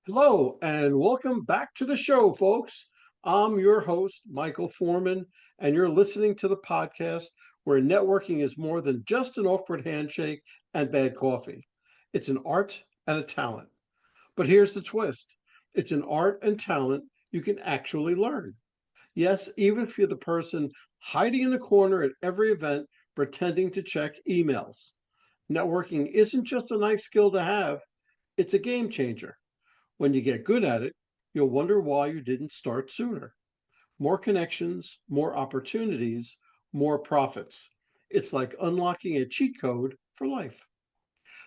Hello, and welcome back to the show, folks. I'm your host, Michael Forman, and you're listening to the podcast where networking is more than just an awkward handshake and bad coffee. It's an art and a talent. But here's the twist, it's an art and talent you can actually learn. Yes, even if you're the person hiding in the corner at every event pretending to check emails. Networking isn't just a nice skill to have, it's a game changer. When you get good at it, you'll wonder why you didn't start sooner. More connections, more opportunities, more profits. It's like unlocking a cheat code for life.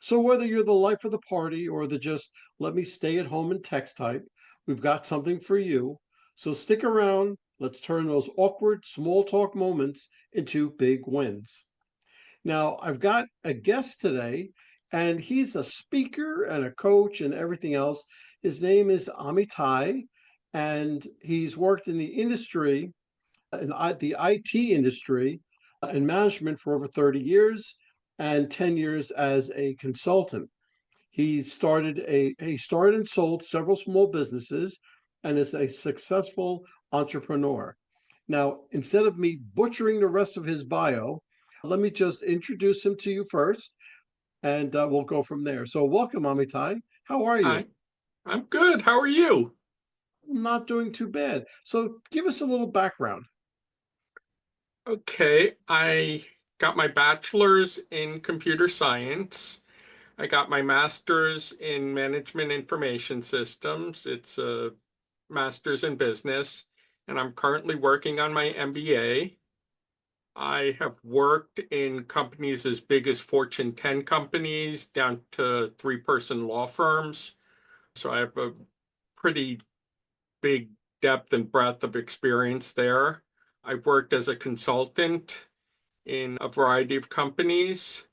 So, whether you're the life of the party or the just let me stay at home and text type, we've got something for you. So, stick around. Let's turn those awkward small talk moments into big wins. Now, I've got a guest today, and he's a speaker and a coach and everything else. His name is Amitai, and he's worked in the industry, the IT industry, in management for over 30 years and 10 years as a consultant. He started and sold several small businesses and is a successful entrepreneur. Now, instead of me butchering the rest of his bio, let me just introduce him to you first, and we'll go from there. So, welcome, Amitai. How are you? Hi, I'm good. How are you? Not doing too bad. So, give us a little background. Okay, I got my bachelor's in computer science. I got my master's in management information systems. It's a master's in business, and I'm currently working on my MBA. I have worked in companies as big as Fortune 10 companies down to three-person law firms. So I have a pretty big depth and breadth of experience there. I've worked as a consultant in a variety of companies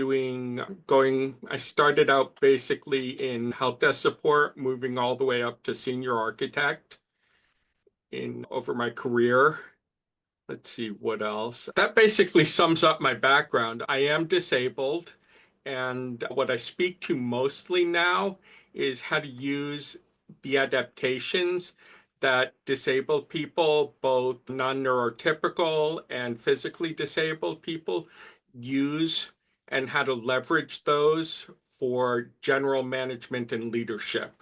I started out basically in help desk support, moving all the way up to senior architect in over my career. Let's see what else. That basically sums up my background. I am disabled, and what I speak to mostly now is how to use the adaptations that disabled people, both non-neurotypical and physically disabled people, use and how to leverage those for general management and leadership.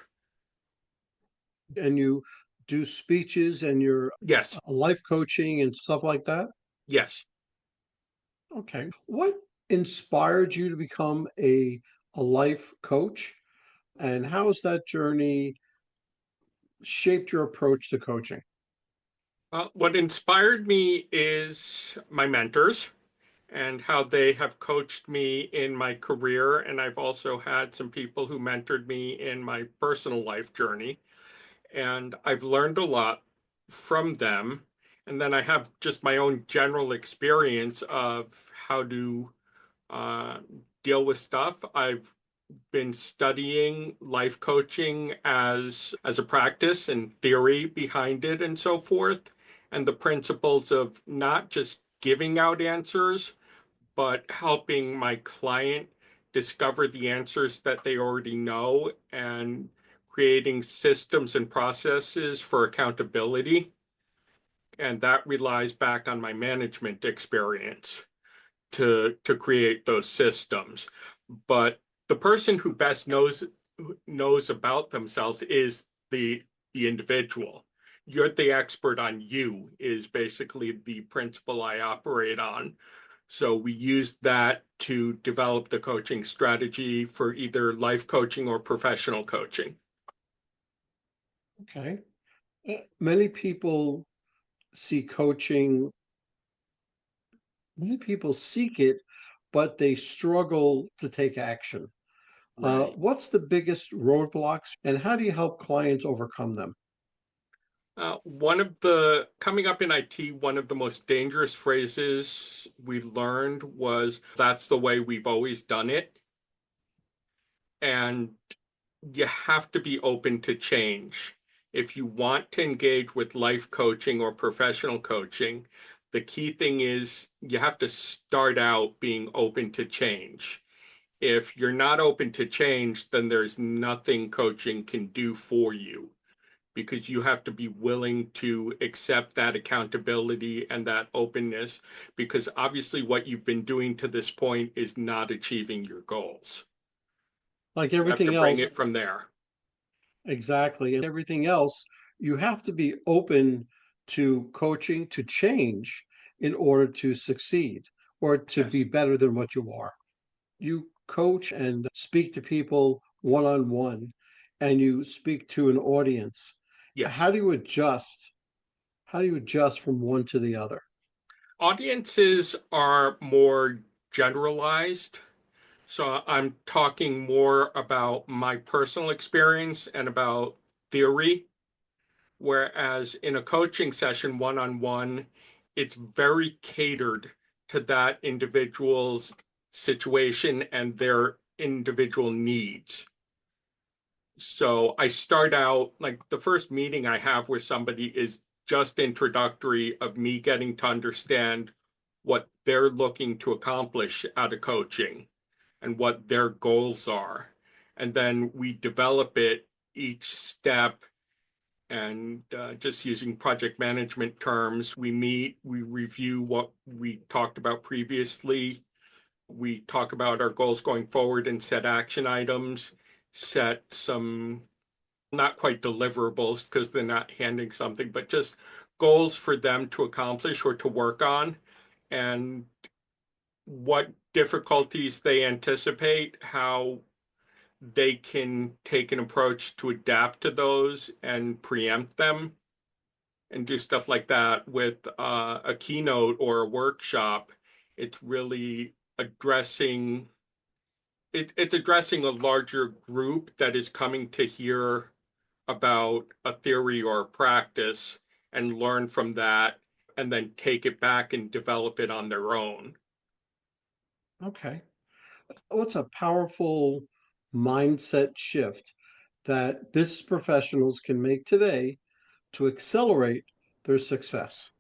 And you do speeches and your Yes, life coaching and stuff like that. yes. Okay. What inspired you to become a life coach? And how has that journey shaped your approach to coaching? What inspired me is my mentors and how they have coached me in my career. And I've also had some people who mentored me in my personal life journey. And I've learned a lot from them. And then I have just my own general experience of how to uh, deal with stuff. I've been studying life coaching as a practice and theory behind it and so forth, and the principles of not just giving out answers, but helping my client discover the answers that they already know and creating systems and processes for accountability. And that relies back on my management experience to create those systems. But the person who best knows about themselves is the individual. You're the expert on you is basically the principle I operate on. So we use that to develop the coaching strategy for either life coaching or professional coaching. Okay. Many people see coaching, many people seek it, but they struggle to take action. Right. What's the biggest roadblocks and how do you help clients overcome them? One of the coming up in IT, one of the most dangerous phrases we learned was that's the way we've always done it. And you have to be open to change. If you want to engage with life coaching or professional coaching, the key thing is you have to start out being open to change. If you're not open to change, then there's nothing coaching can do for you because you have to be willing to accept that accountability and that openness because obviously what you've been doing to this point is not achieving your goals. Like You have to everything bring else, it from there. exactly. And everything else, you have to be open to coaching, to change in order to succeed or to be Yes. better than what you are. You coach and speak to people one on one, and you speak to an audience. Yes. How do you adjust? How do you adjust from one to the other? Audiences are more generalized. So I'm talking more about my personal experience and about theory. Whereas in a coaching session one on one, it's very catered to that individual's situation and their individual needs. So I start out like the first meeting I have with somebody is just introductory of me getting to understand what they're looking to accomplish out of coaching and what their goals are. And then we develop it each step and just using project management terms, we meet, we review what we talked about previously, we talk about our goals going forward and set action items, set some not quite deliverables because they're not handing something, but just goals for them to accomplish or to work on, and what difficulties they anticipate, how they can take an approach to adapt to those and preempt them and do stuff like that with a keynote or a workshop. It's really addressing it's addressing a larger group that is coming to hear about a theory or a practice and learn from that and then take it back and develop it on their own. Okay. What's a powerful mindset shift that business professionals can make today to accelerate their success?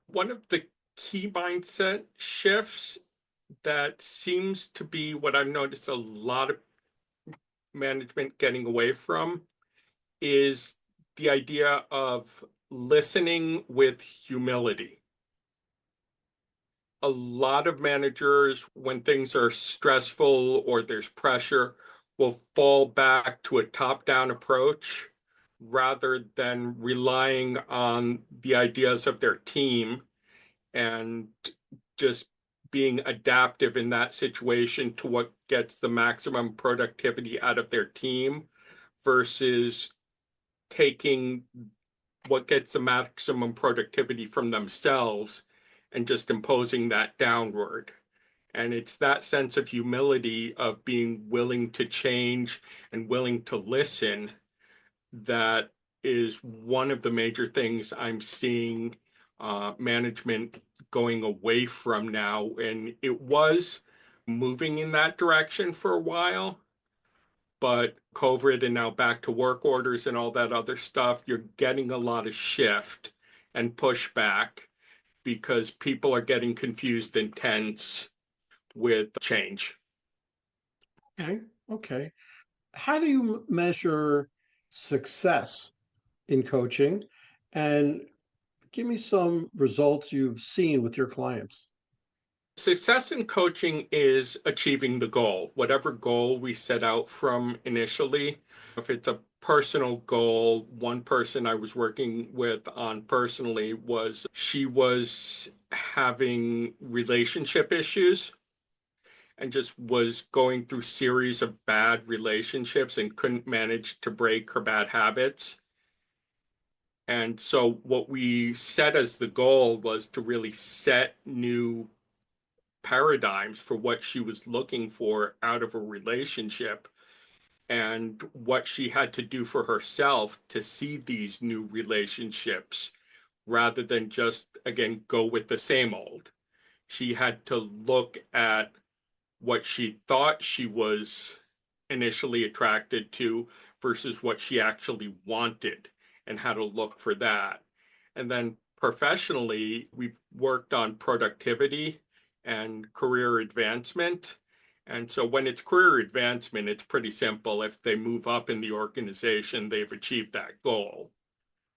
One of the key mindset shifts that seems to be what I've noticed a lot of management getting away from is the idea of listening with humility. A lot of managers, when things are stressful or there's pressure, will fall back to a top down approach rather than relying on the ideas of their team and just being adaptive in that situation to what gets the maximum productivity out of their team versus taking what gets the maximum productivity from themselves and just imposing that downward. And it's that sense of humility of being willing to change and willing to listen that is one of the major things I'm seeing management going away from now. And it was moving in that direction for a while, but COVID and now back to work orders and all that other stuff, you're getting a lot of shift and pushback because people are getting confused and tense with change. Okay. Okay. How do you measure success in coaching? And give me some results you've seen with your clients. Success in coaching is achieving the goal, whatever goal we set out from initially. If it's a personal goal, one person I was working with on personally was she was having relationship issues and just was going through series of bad relationships and couldn't manage to break her bad habits. And so what we set as the goal was to really set new paradigms for what she was looking for out of a relationship and what she had to do for herself to see these new relationships rather than just, again, go with the same old. She had to look at what she thought she was initially attracted to versus what she actually wanted and how to look for that. And then professionally, we've worked on productivity and career advancement. And so when it's career advancement, it's pretty simple. If they move up in the organization, they've achieved that goal.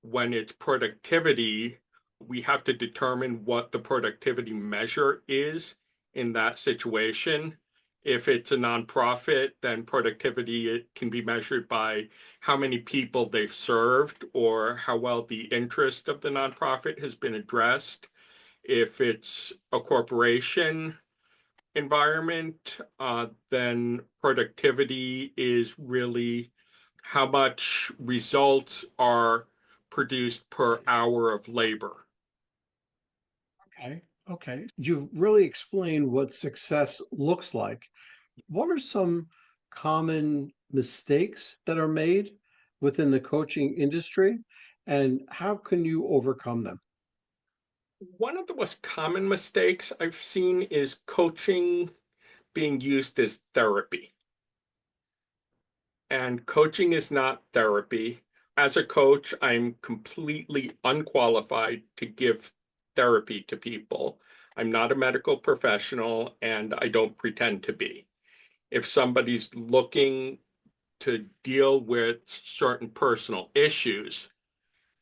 When it's productivity, we have to determine what the productivity measure is in that situation. If it's a nonprofit, then productivity it can be measured by how many people they've served or how well the interest of the nonprofit has been addressed. If it's a corporation environment, then productivity is really how much results are produced per hour of labor. Okay. Okay. You've really explained what success looks like. What are some common mistakes that are made within the coaching industry, and how can you overcome them? One of the most common mistakes I've seen is coaching being used as therapy. And coaching is not therapy. As a coach, I'm completely unqualified to give therapy to people. I'm not a medical professional and I don't pretend to be. If somebody's looking to deal with certain personal issues,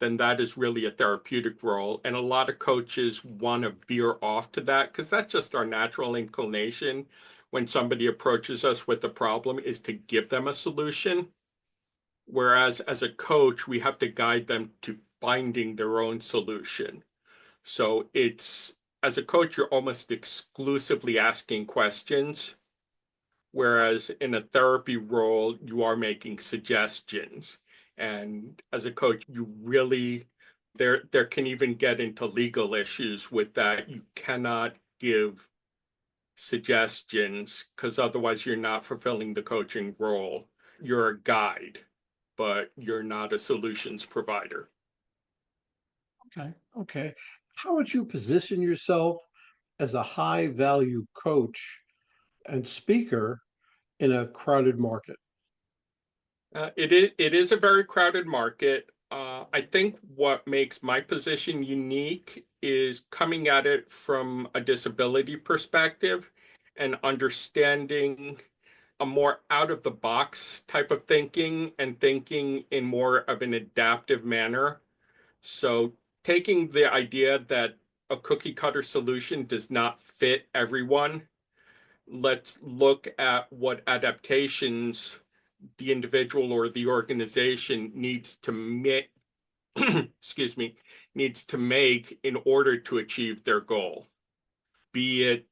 then that is really a therapeutic role. And a lot of coaches want to veer off to that because that's just our natural inclination when somebody approaches us with a problem is to give them a solution. Whereas as a coach, we have to guide them to finding their own solution. So it's, as a coach, you're almost exclusively asking questions. Whereas in a therapy role, you are making suggestions. And as a coach, you really, there can even get into legal issues with that. You cannot give suggestions because otherwise you're not fulfilling the coaching role. You're a guide, but you're not a solutions provider. Okay. Okay. How would you position yourself as a high value coach and speaker in a crowded market? It is a very crowded market. I think what makes my position unique is coming at it from a disability perspective and understanding a more out of the box type of thinking and thinking in more of an adaptive manner. So taking the idea that a cookie cutter solution does not fit everyone, let's look at what adaptations the individual or the organization needs to make excuse me needs to make in order to achieve their goal, be it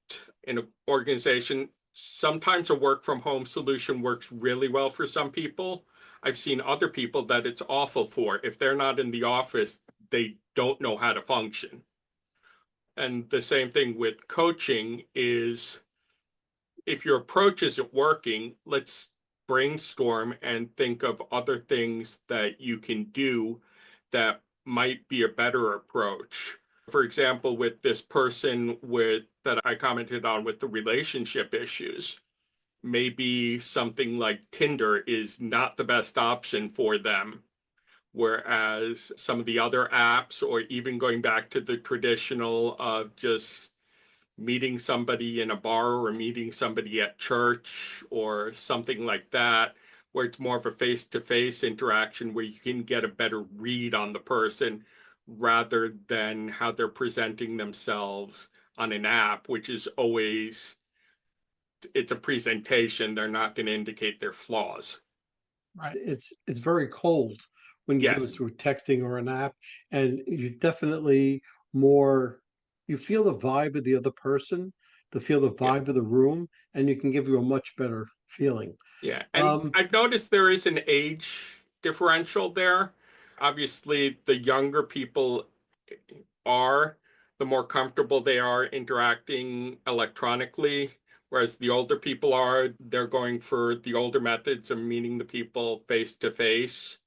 in an organization. Sometimes a work from home solution works really well for some people. I've seen other people that it's awful for. If they're not in the office, they don't know how to function. And the same thing with coaching is if your approach isn't working, let's brainstorm and think of other things that you can do that might be a better approach. For example, with this person with that I commented on with the relationship issues, maybe something like Tinder is not the best option for them. Whereas some of the other apps, or even going back to the traditional of just meeting somebody in a bar or meeting somebody at church or something like that, where it's more of a face to face interaction where you can get a better read on the person rather than how they're presenting themselves on an app, which is always, it's a presentation. They're not going to indicate their flaws. Right. It's very cold when you do it Yes. through texting or an app, and you definitely more you feel the vibe of the other person, to feel the Yeah. vibe of the room, and you can give you a much better feeling. Yeah. And Um, I've noticed there is an age differential there. Obviously, the younger people are, the more comfortable they are interacting electronically. Whereas the older people are, they're going for the older methods of meeting the people face to face.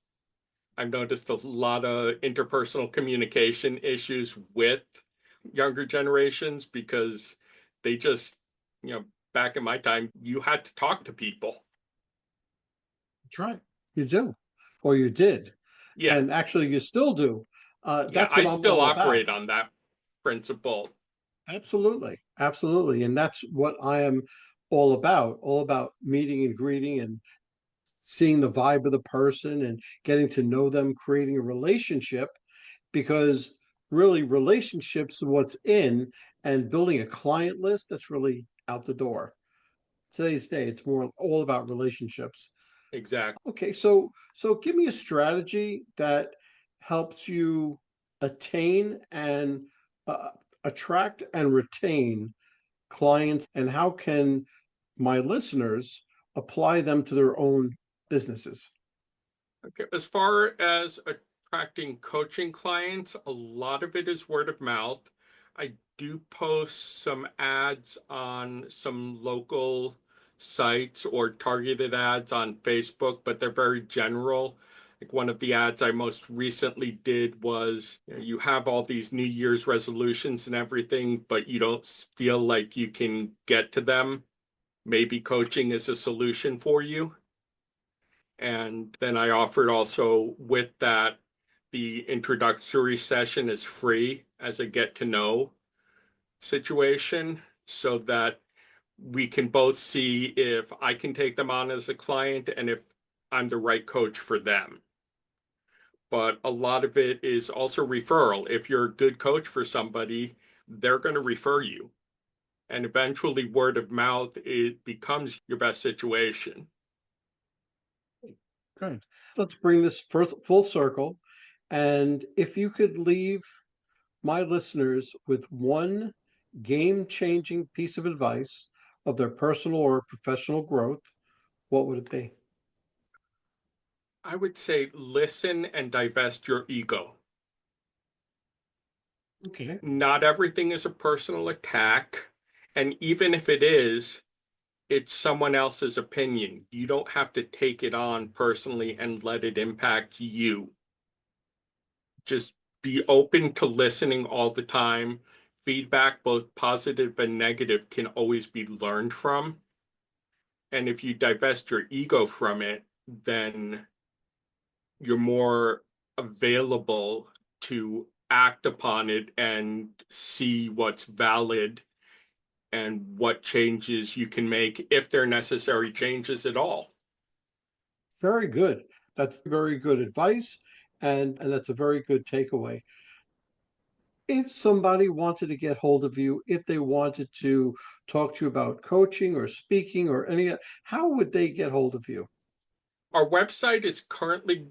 I've noticed a lot of interpersonal communication issues with younger generations because they just, you know, back in my time, you had to talk to people. that's right. You do, or you did, Yeah, and actually you still do. yeah, That's I what I'm still all about. operate on that principle. Absolutely, absolutely, and that's what I am all about meeting and greeting and seeing the vibe of the person and getting to know them, creating a relationship, because really relationships are what's in, and building a client list, that's really out the door. Today's day, it's more all about relationships. Exactly. Okay, so give me a strategy that helps you attain and uh, attract and retain clients, and how can my listeners apply them to their own businesses? Okay. As far as attracting coaching clients, a lot of it is word of mouth. I do post some ads on some local sites or targeted ads on Facebook, but they're very general. Like one of the ads I most recently did was, you have all these New Year's resolutions and everything, but you don't feel like you can get to them. Maybe coaching is a solution for you. And then I offered also with that, the introductory session is free as a get to know situation so that we can both see if I can take them on as a client and if I'm the right coach for them. But a lot of it is also referral. If you're a good coach for somebody, they're going to refer you. And eventually, word of mouth, it becomes your best situation. Good. Let's bring this first full circle. And if you could leave my listeners with one game-changing piece of advice of their personal or professional growth, what would it be? I would say listen and divest your ego. Okay. Not everything is a personal attack. And even if it is, it's someone else's opinion. You don't have to take it on personally and let it impact you. Just be open to listening all the time. Feedback, both positive and negative, can always be learned from. And if you divest your ego from it, then you're more available to act upon it and see what's valid and what changes you can make if they're necessary changes at all. Very good. That's very good advice, and that's a very good takeaway. If somebody wanted to get hold of you, if they wanted to talk to you about coaching or speaking or any, how would they get hold of you? Our website is currently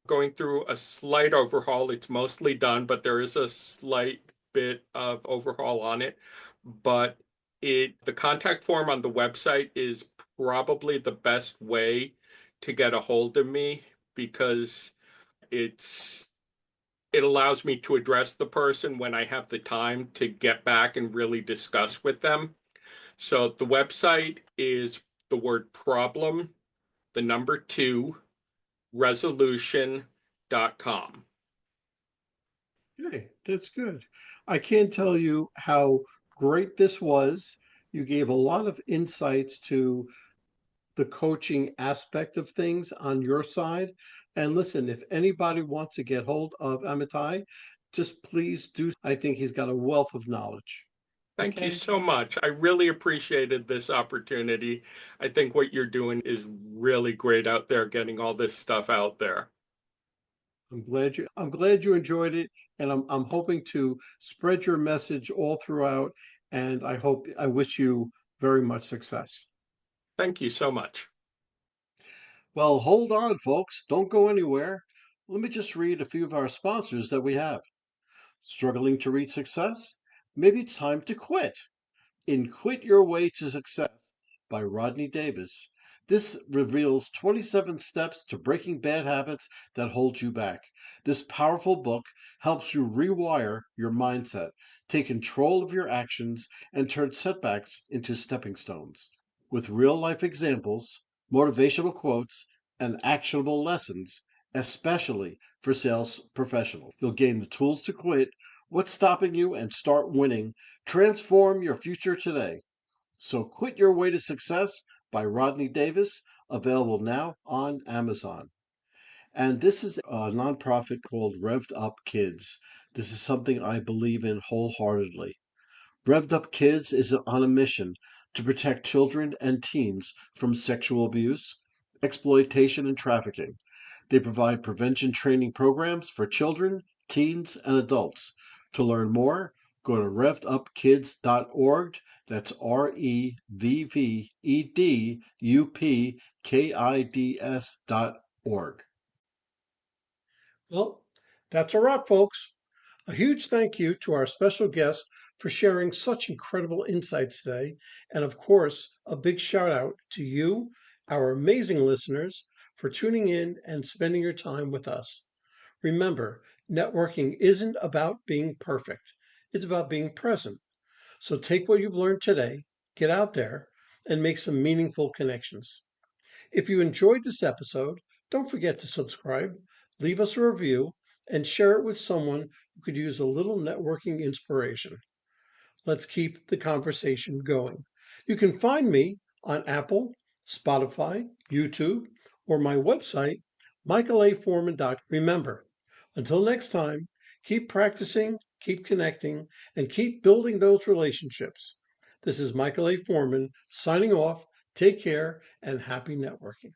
going through a slight overhaul. It's mostly done, but there is a slight bit of overhaul on it. But the contact form on the website is probably the best way to get a hold of me because it's it allows me to address the person when I have the time to get back and really discuss with them. So the website is the word problem, the number two, resolution.com. Okay, that's good. I can't tell you how great this was. You gave a lot of insights to the coaching aspect of things on your side. And listen, if anybody wants to get hold of Amitai, just please do. I think he's got a wealth of knowledge. Thank you Okay. so much. I really appreciated this opportunity. I think what you're doing is really great out there, getting all this stuff out there. I'm glad you enjoyed it, and I'm hoping to spread your message all throughout, and I wish you very much success. Thank you so much. Well, hold on, folks. Don't go anywhere. Let me just read a few of our sponsors that we have. Struggling to reach success? Maybe it's time to quit. In Quit Your Way to Success by Rodney Davis. This reveals 27 steps to breaking bad habits that hold you back. This powerful book helps you rewire your mindset, take control of your actions, and turn setbacks into stepping stones. With real life examples, motivational quotes, and actionable lessons, especially for sales professionals, you'll gain the tools to quit, what's stopping you, and start winning. Transform your future today. So Quit Your Way to Success by Rodney Davis, available now on Amazon. And this is a nonprofit called Revved Up Kids. This is something I believe in wholeheartedly. Revved Up Kids is on a mission to protect children and teens from sexual abuse, exploitation, and trafficking. They provide prevention training programs for children, teens, and adults. To learn more, go to revvedupkids.org. That's REVVEDUPKIDS.org. Well, that's a wrap, folks. A huge thank you to our special guest for sharing such incredible insights today. And of course, a big shout out to you, our amazing listeners, for tuning in and spending your time with us. Remember, networking isn't about being perfect, it's about being present. So take what you've learned today, get out there, and make some meaningful connections. If you enjoyed this episode, don't forget to subscribe, leave us a review, and share it with someone who could use a little networking inspiration. Let's keep the conversation going. You can find me on Apple, Spotify, YouTube, or my website, michaelaforman.com. Remember, until next time, keep practicing, keep connecting, and keep building those relationships. This is Michael A. Forman signing off. Take care and happy networking.